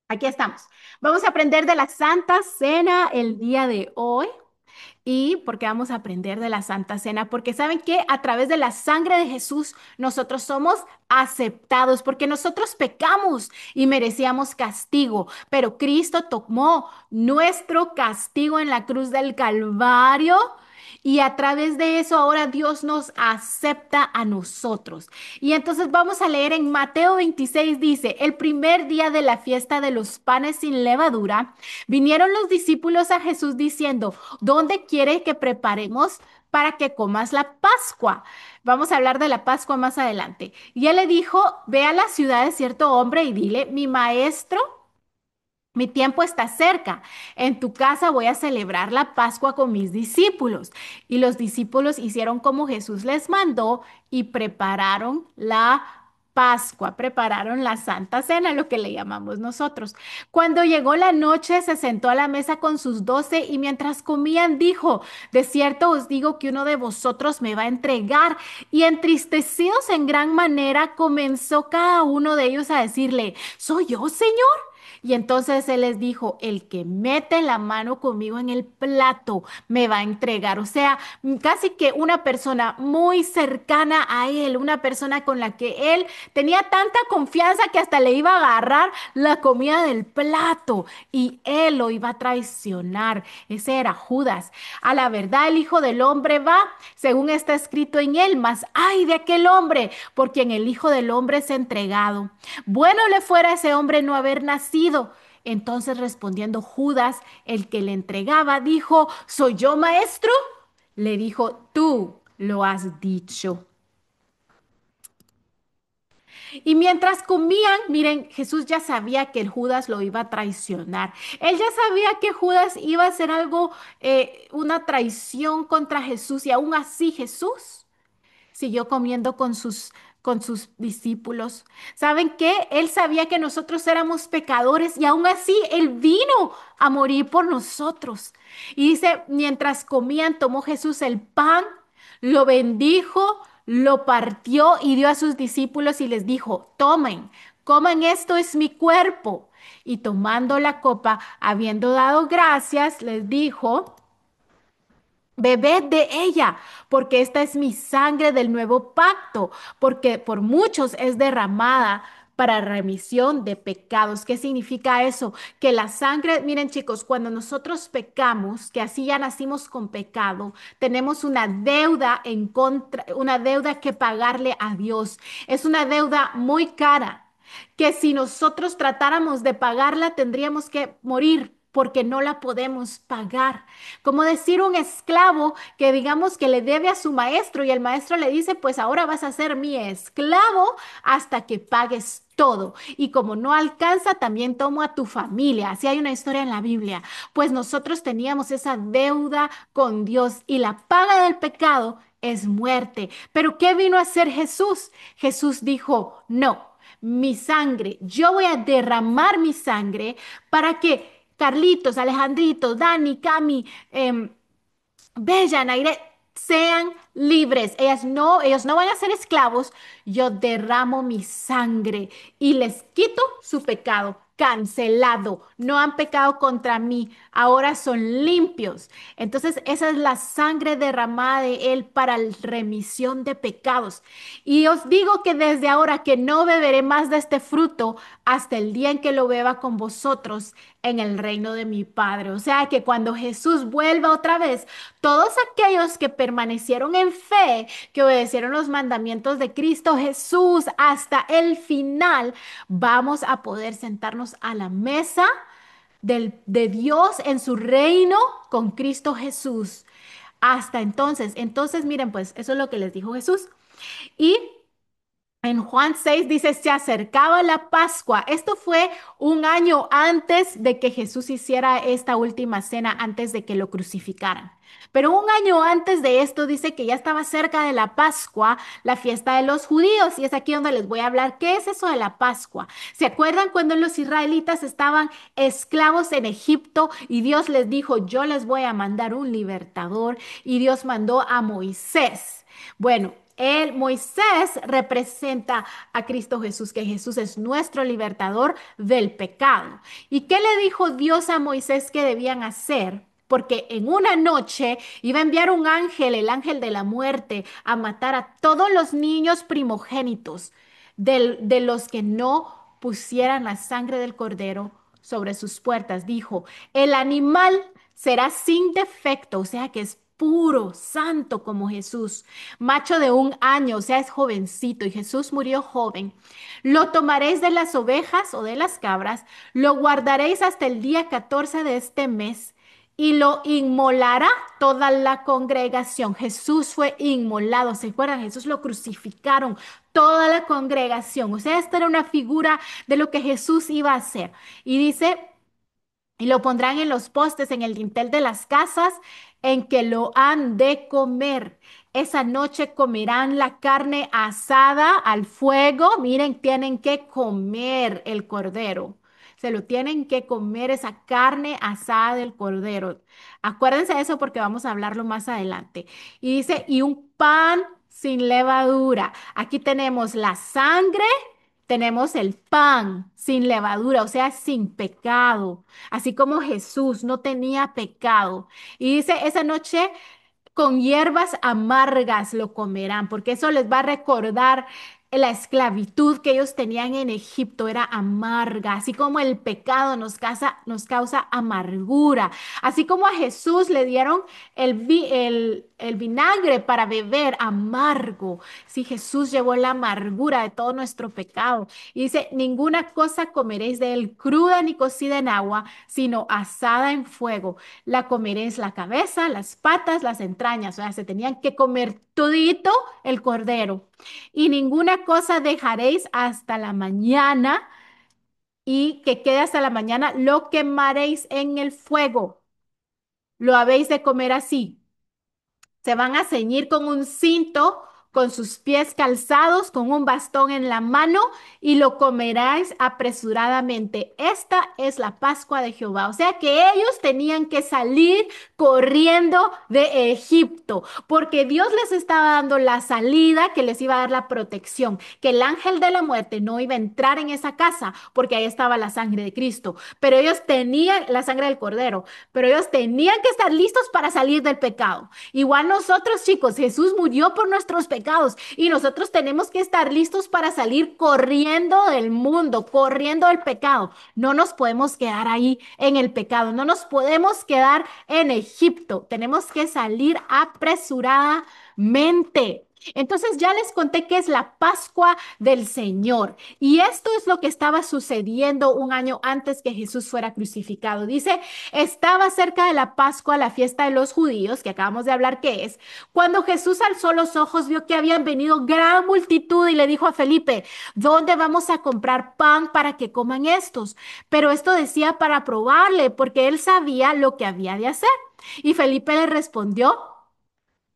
Aquí estamos. Vamos a aprender de la Santa Cena el día de hoy. ¿Y por qué vamos a aprender de la Santa Cena? Porque saben que a través de la sangre de Jesús nosotros somos aceptados, porque nosotros pecamos y merecíamos castigo, pero Cristo tomó nuestro castigo en la cruz del Calvario. Y a través de eso ahora Dios nos acepta a nosotros. Y entonces vamos a leer en Mateo 26, dice, el primer día de la fiesta de los panes sin levadura, vinieron los discípulos a Jesús diciendo, ¿dónde quiere que preparemos para que comas la Pascua? Vamos a hablar de la Pascua más adelante. Y él le dijo, ve a la ciudad de cierto hombre y dile, mi maestro, mi tiempo está cerca. En tu casa voy a celebrar la Pascua con mis discípulos. Y los discípulos hicieron como Jesús les mandó y prepararon la Pascua, prepararon la Santa Cena, lo que le llamamos nosotros. Cuando llegó la noche, se sentó a la mesa con sus 12 y mientras comían dijo, de cierto os digo que uno de vosotros me va a entregar. Y entristecidos en gran manera, comenzó cada uno de ellos a decirle, ¿soy yo, Señor? Y entonces él les dijo, el que mete la mano conmigo en el plato me va a entregar. O sea, casi que una persona muy cercana a él, una persona con la que él tenía tanta confianza que hasta le iba a agarrar la comida del plato y él lo iba a traicionar. Ese era Judas. A la verdad, el Hijo del Hombre va, según está escrito en él, mas ay de aquel hombre por quien el Hijo del Hombre es entregado. Bueno le fuera a ese hombre no haber nacido. Entonces respondiendo Judas, el que le entregaba, dijo, ¿soy yo, maestro? Le dijo, tú lo has dicho. Y mientras comían, miren, Jesús ya sabía que el Judas lo iba a traicionar. Él ya sabía que Judas iba a hacer algo, una traición contra Jesús. Y aún así Jesús siguió comiendo con sus discípulos. ¿Saben qué? Él sabía que nosotros éramos pecadores y aún así Él vino a morir por nosotros. Y dice, mientras comían, tomó Jesús el pan, lo bendijo, lo partió y dio a sus discípulos y les dijo, tomen, coman, esto es mi cuerpo. Y tomando la copa, habiendo dado gracias, les dijo, bebed de ella, porque esta es mi sangre del nuevo pacto, porque por muchos es derramada para remisión de pecados. ¿Qué significa eso? Que la sangre, miren chicos, cuando nosotros pecamos, que así ya nacimos con pecado, tenemos una deuda en contra, una deuda que pagarle a Dios. Es una deuda muy cara que si nosotros tratáramos de pagarla tendríamos que morir porque no la podemos pagar. Como decir un esclavo que digamos que le debe a su maestro y el maestro le dice, pues ahora vas a ser mi esclavo hasta que pagues todo. Y como no alcanza, también tomo a tu familia. Así hay una historia en la Biblia. Pues nosotros teníamos esa deuda con Dios y la paga del pecado es muerte. Pero ¿qué vino a hacer Jesús? Jesús dijo, no, mi sangre, yo voy a derramar mi sangre para que Carlitos, Alejandrito, Dani, Cami, Bella, Naire, sean libres. Ellos no van a ser esclavos. Yo derramo mi sangre y les quito su pecado. Cancelado. No han pecado contra mí. Ahora son limpios. Entonces, esa es la sangre derramada de Él para la remisión de pecados. Y os digo que desde ahora que no beberé más de este fruto hasta el día en que lo beba con vosotros en el reino de mi Padre. O sea que cuando Jesús vuelva otra vez, todos aquellos que permanecieron en fe, que obedecieron los mandamientos de Cristo Jesús hasta el final, vamos a poder sentarnos a la mesa de Dios en su reino con Cristo Jesús. Hasta entonces, miren, pues eso es lo que les dijo Jesús. Y en Juan 6 dice, se acercaba la Pascua. Esto fue un año antes de que Jesús hiciera esta última cena, antes de que lo crucificaran. Pero un año antes de esto dice que ya estaba cerca de la Pascua, la fiesta de los judíos. Y es aquí donde les voy a hablar. ¿Qué es eso de la Pascua? ¿Se acuerdan cuando los israelitas estaban esclavos en Egipto y Dios les dijo, yo les voy a mandar un libertador? Y Dios mandó a Moisés. Bueno, Moisés representa a Cristo Jesús, que Jesús es nuestro libertador del pecado. ¿Y qué le dijo Dios a Moisés que debían hacer? Porque en una noche iba a enviar un ángel, el ángel de la muerte, a matar a todos los niños primogénitos de los que no pusieran la sangre del cordero sobre sus puertas. Dijo, el animal será sin defecto, o sea que es puro, santo como Jesús, macho de 1 año, o sea, es jovencito y Jesús murió joven. Lo tomaréis de las ovejas o de las cabras, lo guardaréis hasta el día 14 de este mes y lo inmolará toda la congregación. Jesús fue inmolado, ¿se acuerdan? Jesús lo crucificaron, toda la congregación. O sea, esta era una figura de lo que Jesús iba a hacer. Y dice, y lo pondrán en los postes, en el dintel de las casas en que lo han de comer. Esa noche comerán la carne asada al fuego. Miren, tienen que comer el cordero. Se lo tienen que comer esa carne asada del cordero. Acuérdense de eso porque vamos a hablarlo más adelante. Y dice, y un pan sin levadura. Aquí tenemos la sangre, tenemos el pan sin levadura, o sea, sin pecado, así como Jesús no tenía pecado. Y dice, esa noche con hierbas amargas lo comerán, porque eso les va a recordar la esclavitud que ellos tenían en Egipto, era amarga, así como el pecado nos causa amargura, así como a Jesús le dieron el vinagre para beber amargo, si Jesús llevó la amargura de todo nuestro pecado. Y dice, ninguna cosa comeréis de él cruda ni cocida en agua, sino asada en fuego. La comeréis la cabeza, las patas, las entrañas. O sea, se tenían que comer todito el cordero. Y ninguna cosa dejaréis hasta la mañana y que quede hasta la mañana, lo quemaréis en el fuego. Lo habéis de comer así. Se van a ceñir con un cinto, con sus pies calzados, con un bastón en la mano, y lo comeráis apresuradamente. Esta es la Pascua de Jehová. O sea que ellos tenían que salir corriendo de Egipto, porque Dios les estaba dando la salida, que les iba a dar la protección, que el ángel de la muerte no iba a entrar en esa casa, porque ahí estaba la sangre de Cristo. Pero ellos tenían la sangre del cordero, pero ellos tenían que estar listos para salir del pecado. Igual nosotros, chicos, Jesús murió por nuestros pecados y nosotros tenemos que estar listos para salir corriendo del mundo, corriendo del pecado. No nos podemos quedar ahí en el pecado, no nos podemos quedar en Egipto. Tenemos que salir apresuradamente. Entonces ya les conté que es la Pascua del Señor y esto es lo que estaba sucediendo 1 año antes que Jesús fuera crucificado. Dice, estaba cerca de la Pascua, la fiesta de los judíos, que acabamos de hablar que es, cuando Jesús alzó los ojos, vio que habían venido gran multitud y le dijo a Felipe, ¿dónde vamos a comprar pan para que coman estos? Pero esto decía para probarle, porque él sabía lo que había de hacer. Y Felipe le respondió,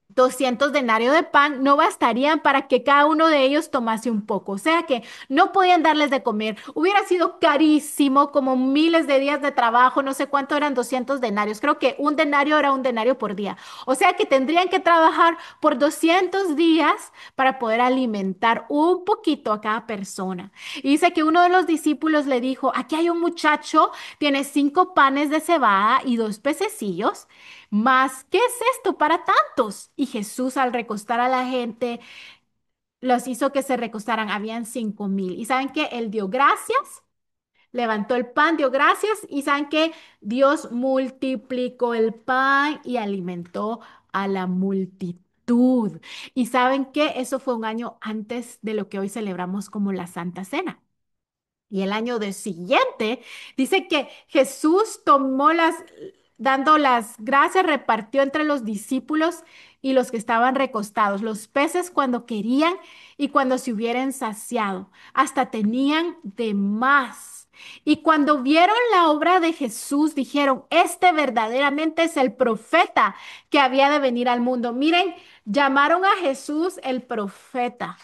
200 denarios de pan no bastarían para que cada uno de ellos tomase un poco. O sea que no podían darles de comer. Hubiera sido carísimo, como miles de días de trabajo, no sé cuánto eran 200 denarios. Creo que un denario era un denario por día. O sea que tendrían que trabajar por 200 días para poder alimentar un poquito a cada persona. Y dice que uno de los discípulos le dijo, aquí hay un muchacho, tiene 5 panes de cebada y 2 pececillos. Mas, ¿qué es esto para tantos? Y Jesús al recostar a la gente, los hizo que se recostaran. Habían 5,000. ¿Y saben qué? Él dio gracias, levantó el pan, dio gracias. ¿Y saben qué? Dios multiplicó el pan y alimentó a la multitud. ¿Y saben qué? Eso fue 1 año antes de lo que hoy celebramos como la Santa Cena. Y el año de siguiente dice que Jesús dando las gracias, repartió entre los discípulos y los que estaban recostados los peces cuando querían y cuando se hubieran saciado, hasta tenían de más. Y cuando vieron la obra de Jesús, dijeron, este verdaderamente es el profeta que había de venir al mundo. Miren, llamaron a Jesús el profeta,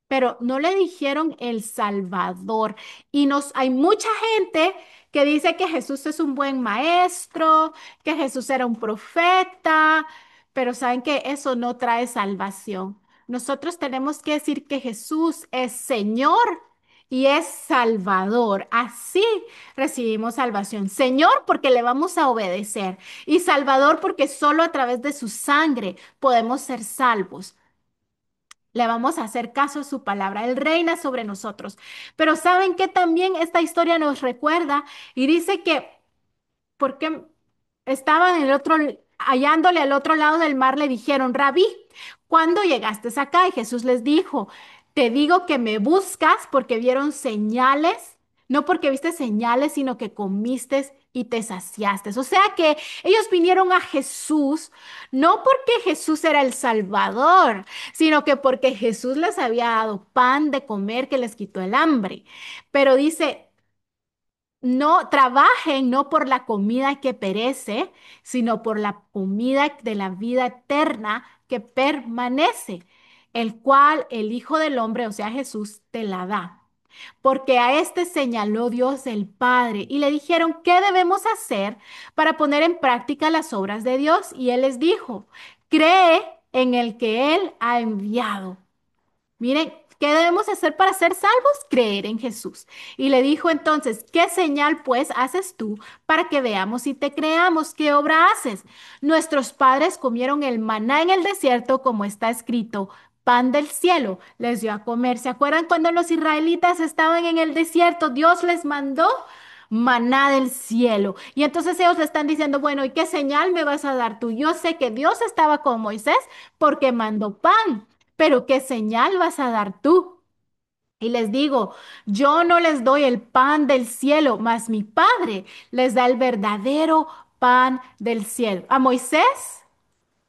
pero no le dijeron el Salvador. Y hay mucha gente que dice que Jesús es un buen maestro, que Jesús era un profeta, pero saben que eso no trae salvación. nosotros tenemos que decir que Jesús es Señor y es Salvador. Así recibimos salvación. Señor, porque le vamos a obedecer. Y Salvador, porque solo a través de su sangre podemos ser salvos. Le vamos a hacer caso a su palabra. Él reina sobre nosotros. Pero ¿saben qué? También esta historia nos recuerda y dice que porque estaban en el otro, hallándole al otro lado del mar, le dijeron, Rabí, ¿cuándo llegaste acá? Y Jesús les dijo, te digo que me buscas porque vieron señales, no porque viste señales, sino que comiste y te saciaste. O sea que ellos vinieron a Jesús, no porque Jesús era el Salvador, sino que porque Jesús les había dado pan de comer que les quitó el hambre. Pero dice, no trabajen no por la comida que perece, sino por la comida de la vida eterna que permanece, el cual el Hijo del Hombre, o sea, Jesús, te la da. Porque a este señaló Dios el Padre y le dijeron, ¿qué debemos hacer para poner en práctica las obras de Dios? Y él les dijo, cree en el que él ha enviado. Miren, ¿qué debemos hacer para ser salvos? Creer en Jesús. Y le dijo entonces, ¿qué señal pues haces tú para que veamos y te creamos? ¿Qué obra haces? Nuestros padres comieron el maná en el desierto, como está escrito, pan del cielo les dio a comer. ¿Se acuerdan cuando los israelitas estaban en el desierto? Dios les mandó maná del cielo. Y entonces ellos le están diciendo, bueno, ¿y qué señal me vas a dar tú? Yo sé que Dios estaba con Moisés porque mandó pan. Pero ¿qué señal vas a dar tú? Y les digo, yo no les doy el pan del cielo, mas mi Padre les da el verdadero pan del cielo. A Moisés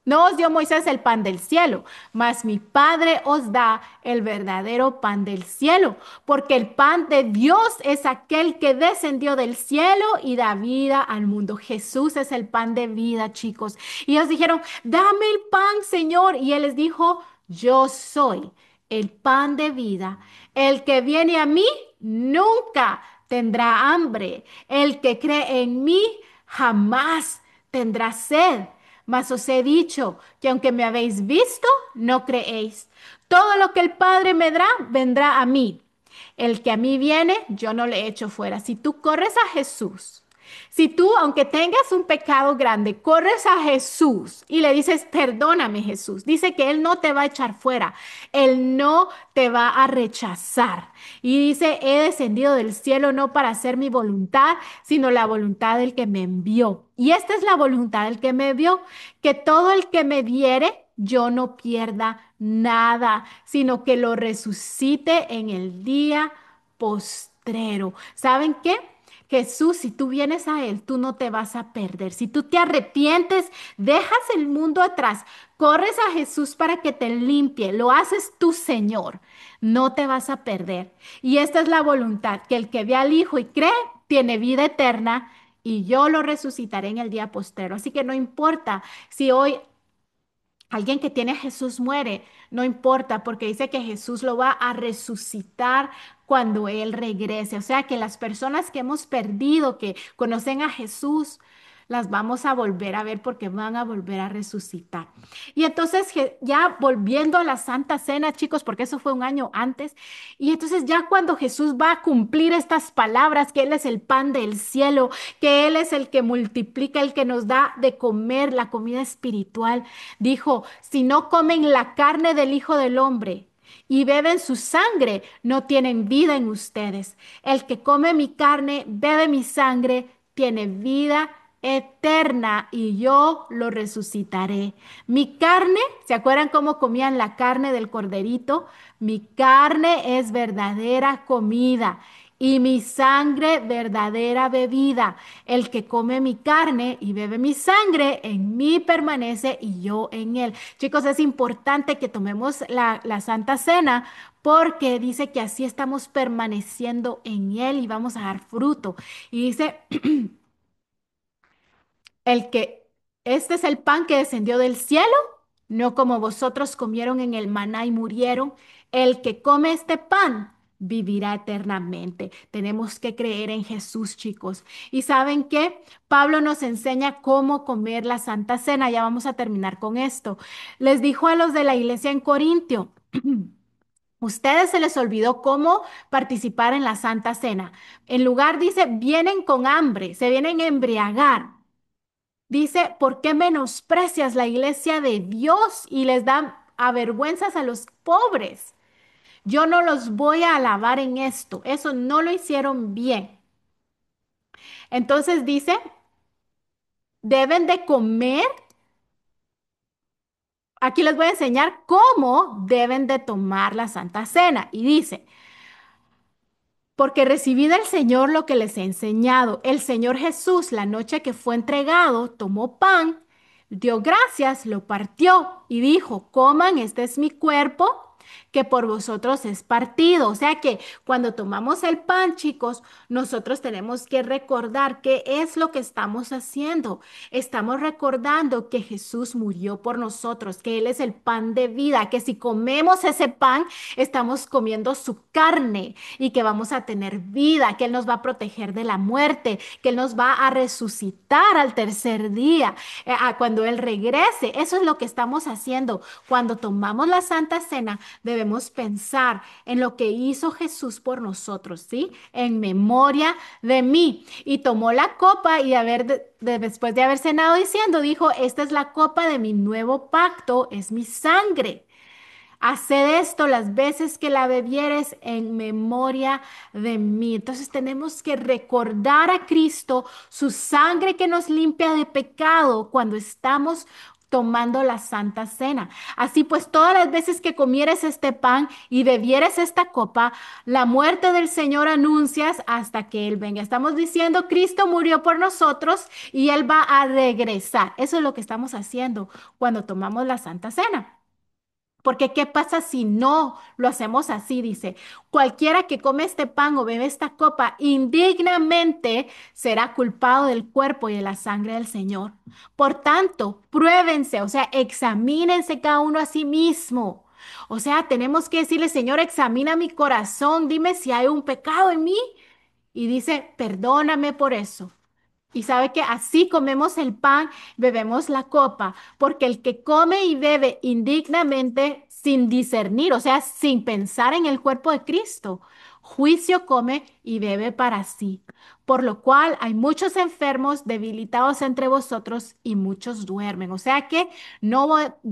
no os dio Moisés el pan del cielo, mas mi Padre os da el verdadero pan del cielo, porque el pan de Dios es aquel que descendió del cielo y da vida al mundo. Jesús es el pan de vida, chicos. Y ellos dijeron, dame el pan, Señor. Y él les dijo, yo soy el pan de vida. El que viene a mí nunca tendrá hambre. El que cree en mí jamás tendrá sed. Mas os he dicho que aunque me habéis visto, no creéis. Todo lo que el Padre me dará, vendrá a mí. El que a mí viene, yo no le echo fuera. Si tú corres a Jesús, si tú, aunque tengas un pecado grande, corres a Jesús y le dices, perdóname Jesús, dice que Él no te va a echar fuera, Él no te va a rechazar. Y dice, he descendido del cielo no para hacer mi voluntad, sino la voluntad del que me envió. Y esta es la voluntad del que me envió, que todo el que me diere, yo no pierda nada, sino que lo resucite en el día postrero. ¿Saben qué? Jesús, si tú vienes a Él, tú no te vas a perder. Si tú te arrepientes, dejas el mundo atrás, corres a Jesús para que te limpie, lo haces tu Señor, no te vas a perder. Y esta es la voluntad, que el que ve al Hijo y cree, tiene vida eterna y yo lo resucitaré en el día postero. Así que no importa si hoy alguien que tiene a Jesús muere, no importa, porque dice que Jesús lo va a resucitar cuando Él regrese. O sea que las personas que hemos perdido, que conocen a Jesús, las vamos a volver a ver porque van a volver a resucitar. Y entonces ya volviendo a la Santa Cena, chicos, porque eso fue un año antes, y entonces ya cuando Jesús va a cumplir estas palabras, que Él es el pan del cielo, que Él es el que multiplica, el que nos da de comer la comida espiritual, dijo, si no comen la carne del Hijo del Hombre y beben su sangre, no tienen vida en ustedes. El que come mi carne, bebe mi sangre, tiene vida eterna y yo lo resucitaré. Mi carne, ¿se acuerdan cómo comían la carne del corderito? Mi carne es verdadera comida y mi sangre verdadera bebida. El que come mi carne y bebe mi sangre, en mí permanece y yo en él. Chicos, es importante que tomemos la Santa Cena porque dice que así estamos permaneciendo en él y vamos a dar fruto. Y dice el que, este es el pan que descendió del cielo, no como vosotros comieron en el maná y murieron. El que come este pan vivirá eternamente. Tenemos que creer en Jesús, chicos. ¿Y saben qué? Pablo nos enseña cómo comer la Santa Cena. Ya vamos a terminar con esto. Les dijo a los de la iglesia en Corintio. Ustedes se les olvidó cómo participar en la Santa Cena. En lugar dice, vienen con hambre, se vienen a embriagar. Dice, ¿por qué menosprecias la iglesia de Dios y les dan avergüenzas a los pobres? Yo no los voy a alabar en esto. Eso no lo hicieron bien. Entonces dice, deben de comer. Aquí les voy a enseñar cómo deben de tomar la Santa Cena. Y dice, porque recibí del Señor lo que les he enseñado. El Señor Jesús, la noche que fue entregado, tomó pan, dio gracias, lo partió y dijo, coman, este es mi cuerpo que por vosotros es partido. O sea que cuando tomamos el pan, chicos, nosotros tenemos que recordar qué es lo que estamos haciendo. Estamos recordando que Jesús murió por nosotros, que Él es el pan de vida, que si comemos ese pan, estamos comiendo su carne y que vamos a tener vida, que Él nos va a proteger de la muerte, que Él nos va a resucitar al tercer día, cuando Él regrese. Eso es lo que estamos haciendo. Cuando tomamos la Santa Cena, debemos pensar en lo que hizo Jesús por nosotros, ¿sí? En memoria de mí. Y tomó la copa y después de haber cenado diciendo, dijo, esta es la copa de mi nuevo pacto, es mi sangre. Haced esto las veces que la bebieres en memoria de mí. Entonces tenemos que recordar a Cristo, su sangre que nos limpia de pecado cuando estamos tomando la Santa Cena. Así pues, todas las veces que comieres este pan y bebieres esta copa, la muerte del Señor anuncias hasta que Él venga. Estamos diciendo, Cristo murió por nosotros y Él va a regresar. Eso es lo que estamos haciendo cuando tomamos la Santa Cena. Porque ¿qué pasa si no lo hacemos así? Dice, cualquiera que come este pan o bebe esta copa indignamente será culpado del cuerpo y de la sangre del Señor. Por tanto, pruébense, o sea, examínense cada uno a sí mismo. O sea, tenemos que decirle, Señor, examina mi corazón, dime si hay un pecado en mí. Y dice, perdóname por eso. Y sabe que así comemos el pan, bebemos la copa, porque el que come y bebe indignamente, sin discernir, o sea, sin pensar en el cuerpo de Cristo, juicio come y bebe para sí. Por lo cual hay muchos enfermos debilitados entre vosotros y muchos duermen. O sea que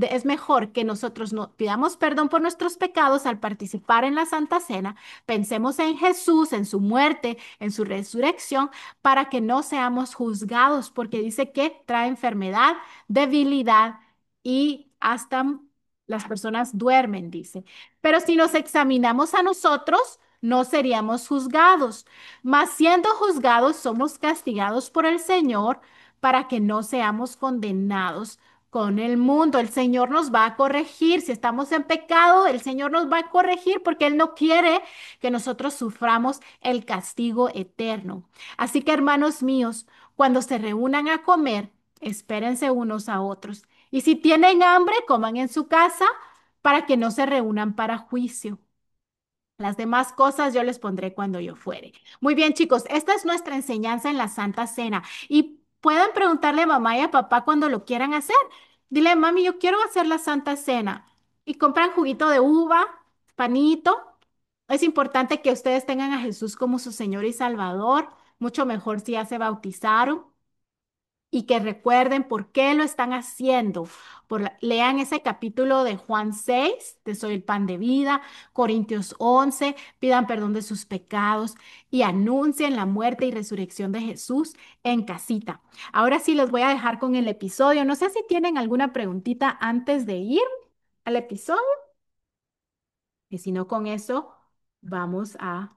es mejor que nosotros no pidamos perdón por nuestros pecados al participar en la Santa Cena, pensemos en Jesús, en su muerte, en su resurrección para que no seamos juzgados, porque dice que trae enfermedad, debilidad y hasta las personas duermen, dice. Pero si nos examinamos a nosotros, no seríamos juzgados, mas siendo juzgados somos castigados por el Señor para que no seamos condenados con el mundo. El Señor nos va a corregir. Si estamos en pecado, el Señor nos va a corregir porque Él no quiere que nosotros suframos el castigo eterno. Así que, hermanos míos, cuando se reúnan a comer, espérense unos a otros. Y si tienen hambre, coman en su casa para que no se reúnan para juicio. Las demás cosas yo les pondré cuando yo fuere. Muy bien, chicos, esta es nuestra enseñanza en la Santa Cena. Y pueden preguntarle a mamá y a papá cuando lo quieran hacer. Dile, mami, yo quiero hacer la Santa Cena. Y compran juguito de uva, panito. Es importante que ustedes tengan a Jesús como su Señor y Salvador. Mucho mejor si ya se bautizaron y que recuerden por qué lo están haciendo. Lean ese capítulo de Juan 6, de Soy el pan de vida, Corintios 11, pidan perdón de sus pecados y anuncien la muerte y resurrección de Jesús en casita. Ahora sí los voy a dejar con el episodio. No sé si tienen alguna preguntita antes de ir al episodio. Y si no, con eso vamos a